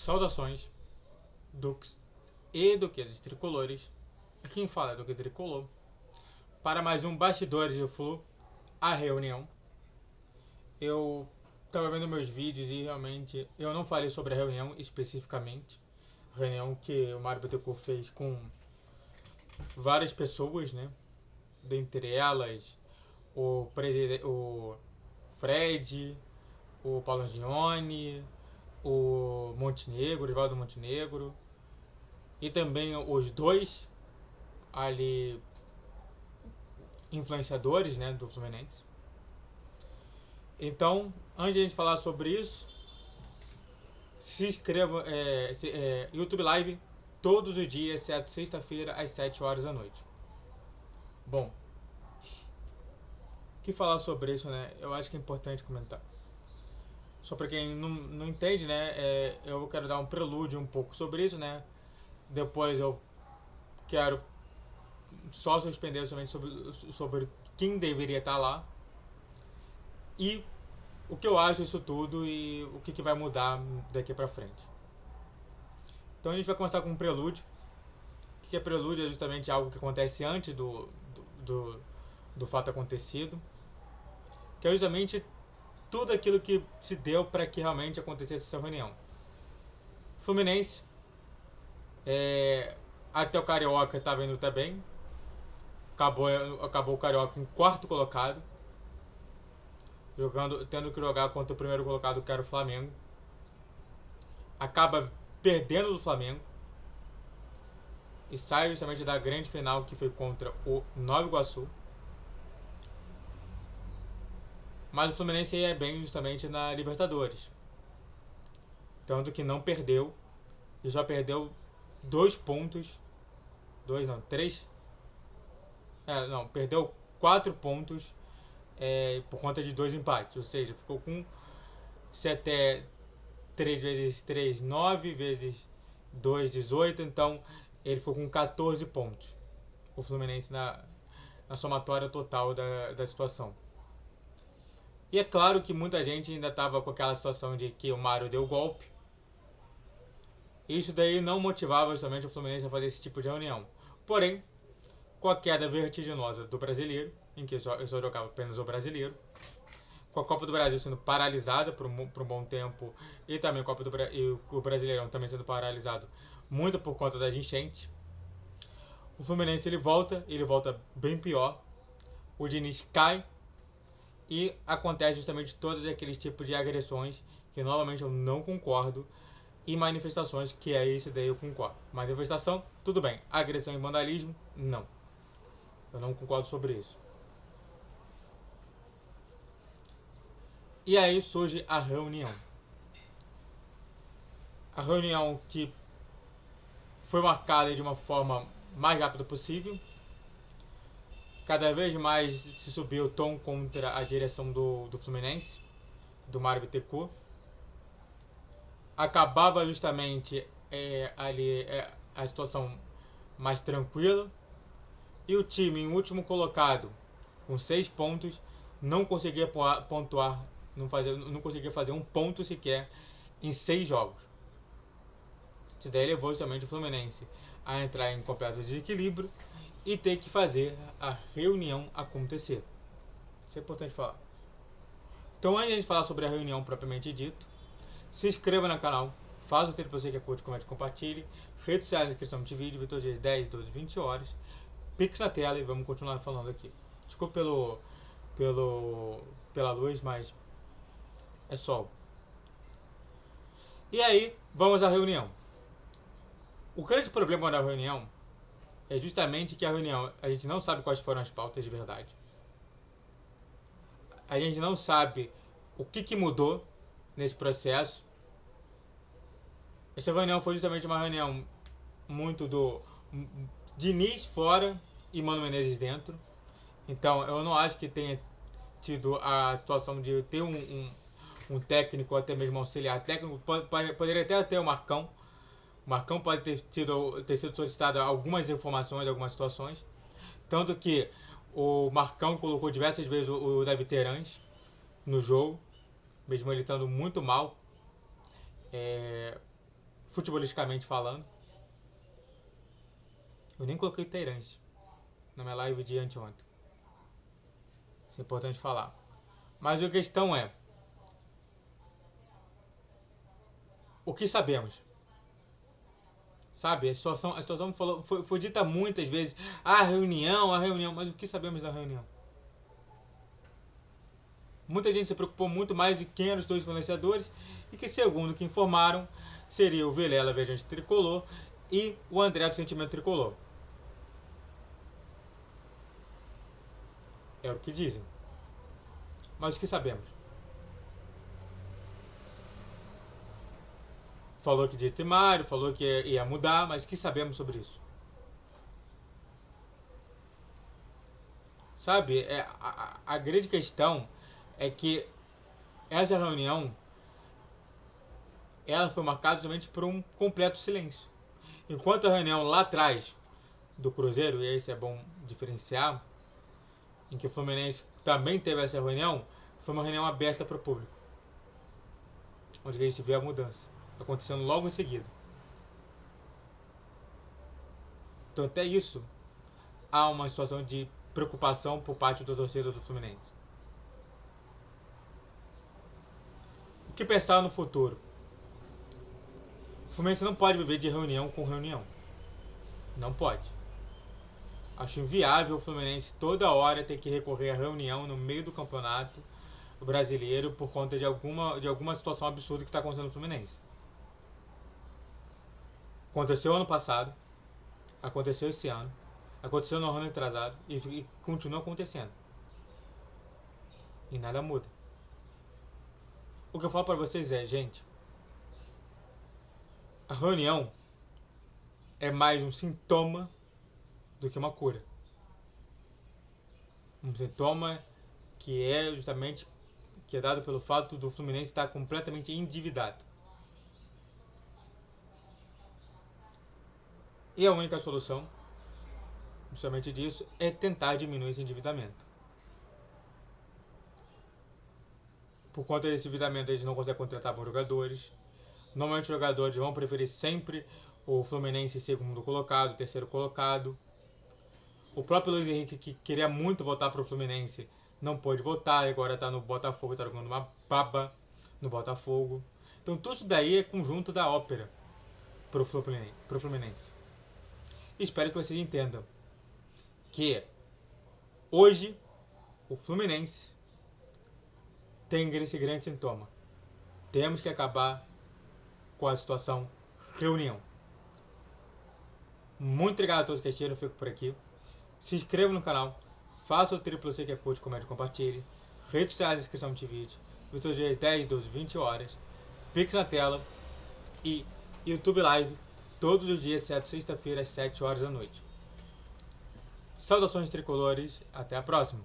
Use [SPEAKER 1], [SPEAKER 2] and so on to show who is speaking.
[SPEAKER 1] Saudações, Dux e duquesas tricolores. Quem fala é Duque Tricolor. Para mais um Bastidores de Flu, a reunião. Eu estava vendo meus vídeos e realmente eu não falei sobre a reunião especificamente. Reunião que o Mário Bittencourt fez com várias pessoas, né? Dentre elas, o Fred, o Paulo Angione, o Montenegro, o Rivaldo Montenegro, e também os dois ali influenciadores, né, do Fluminense. Então, antes de a gente falar sobre isso, se inscreva, YouTube Live todos os dias, exceto sexta-feira às 7 horas da noite. Bom, o que falar sobre isso, né? Eu acho que é importante comentar. Só para quem não entende, né? Eu quero dar um prelúdio um pouco sobre isso, né? Depois eu quero só suspender somente sobre quem deveria estar lá e o que eu acho disso tudo e o que vai mudar daqui pra frente. Então a gente vai começar com um prelúdio. O que é prelúdio? É justamente algo que acontece antes do fato acontecido, que é justamente tudo aquilo que se deu para que realmente acontecesse essa reunião. Fluminense, até o Carioca estava indo até bem, acabou o Carioca em quarto colocado, tendo que jogar contra o primeiro colocado, que era o Flamengo. Acaba perdendo do Flamengo e sai justamente da grande final, que foi contra o Nova Iguaçu. Mas o Fluminense ia bem justamente na Libertadores, tanto que não perdeu e só perdeu 2 pontos, perdeu 4 pontos por conta de 2 empates, ou seja, ficou com 3 vezes 3, 9, vezes 2, 18, então ele ficou com 14 pontos, o Fluminense na somatória total da situação. E é claro que muita gente ainda estava com aquela situação de que o Mário deu golpe. Isso daí não motivava justamente o Fluminense a fazer esse tipo de reunião. Porém, com a queda vertiginosa do brasileiro, em que eu só jogava apenas o brasileiro, com a Copa do Brasil sendo paralisada por um bom tempo e também o Brasileirão também sendo paralisado muito por conta das enchentes, o Fluminense ele volta bem pior. O Diniz cai e acontece justamente todos aqueles tipos de agressões que novamente eu não concordo, e manifestações, que é isso daí eu concordo. Manifestação, tudo bem. Agressão e vandalismo, não. Eu não concordo sobre isso. E aí surge a reunião. A reunião que foi marcada de uma forma mais rápida possível. Cada vez mais se subiu o tom contra a direção do Fluminense, do Mário Bittencourt. Acabava justamente ali a situação mais tranquila. E o time, em último colocado, com 6 pontos, não conseguia pontuar, não conseguia fazer um ponto sequer em 6 jogos. Isso daí levou justamente o Fluminense a entrar em completo desequilíbrio e ter que fazer a reunião acontecer. Isso é importante falar. Então, antes de a gente falar sobre a reunião propriamente dito, se inscreva no canal, faz o tempo para você que curte, comente, compartilhe. Redes sociais na descrição desse vídeo, todos os dias 10, 12, 20 horas. Pix na tela e vamos continuar falando aqui. Desculpa pela luz, mas é sol. E aí, vamos à reunião. O grande problema da reunião é justamente que a reunião, a gente não sabe quais foram as pautas de verdade. A gente não sabe o que mudou nesse processo. Essa reunião foi justamente uma reunião muito do Diniz fora e Mano Menezes dentro. Então eu não acho que tenha tido a situação de ter um técnico, até mesmo auxiliar técnico. Poderia até ter o Marcão. O Marcão pode ter sido solicitado algumas informações, algumas situações. Tanto que o Marcão colocou diversas vezes o Davi Terãs no jogo, mesmo ele estando muito mal. futebolisticamente falando. Eu nem coloquei o Teirantes na minha live de anteontem. Isso é importante falar. Mas a questão é: o que sabemos? Sabe, a situação foi dita muitas vezes: a reunião, mas o que sabemos da reunião? Muita gente se preocupou muito mais de quem eram os dois influenciadores e que, segundo o que informaram, seria o Vilela Viajante Tricolor e o André do Sentimento Tricolor. É o que dizem. Mas o que sabemos? Falou que de temário, falou que ia mudar, mas o que sabemos sobre isso? Sabe, a grande questão é que essa reunião ela foi marcada somente por um completo silêncio. Enquanto a reunião lá atrás do Cruzeiro, e isso é bom diferenciar, em que o Fluminense também teve essa reunião, foi uma reunião aberta para o público, onde a gente vê a mudança acontecendo logo em seguida. Então até isso há uma situação de preocupação por parte da torcida do Fluminense. O que pensar no futuro? O Fluminense não pode viver de reunião com reunião. Não pode. Acho inviável o Fluminense toda hora ter que recorrer à reunião no meio do campeonato brasileiro por conta de alguma situação absurda que está acontecendo no Fluminense. Aconteceu ano passado, aconteceu esse ano, aconteceu no ano atrasado e continua acontecendo. E nada muda. O que eu falo para vocês é, gente, a reunião é mais um sintoma do que uma cura. Um sintoma que é justamente que é dado pelo fato do Fluminense estar completamente endividado. E a única solução, justamente disso, é tentar diminuir esse endividamento. Por conta desse endividamento, eles não conseguem contratar bons jogadores. Normalmente os jogadores vão preferir sempre o Fluminense segundo colocado, terceiro colocado. O próprio Luiz Henrique, que queria muito voltar para o Fluminense, não pôde voltar, agora está no Botafogo, está jogando uma baba no Botafogo. Então tudo isso daí é conjunto da ópera para o Fluminense. Espero que vocês entendam que hoje o Fluminense tem esse grande sintoma. Temos que acabar com a situação reunião. Muito obrigado a todos que assistiram, eu fico por aqui. Se inscreva no canal, faça o triplo C que é curte, comente e compartilhe. Redes sociais, inscrição de vídeo. Todos os dias 10, 12, 20 horas. Pix na tela e YouTube Live todos os dias, exceto sexta-feira às 7 horas da noite. Saudações tricolores, até a próxima!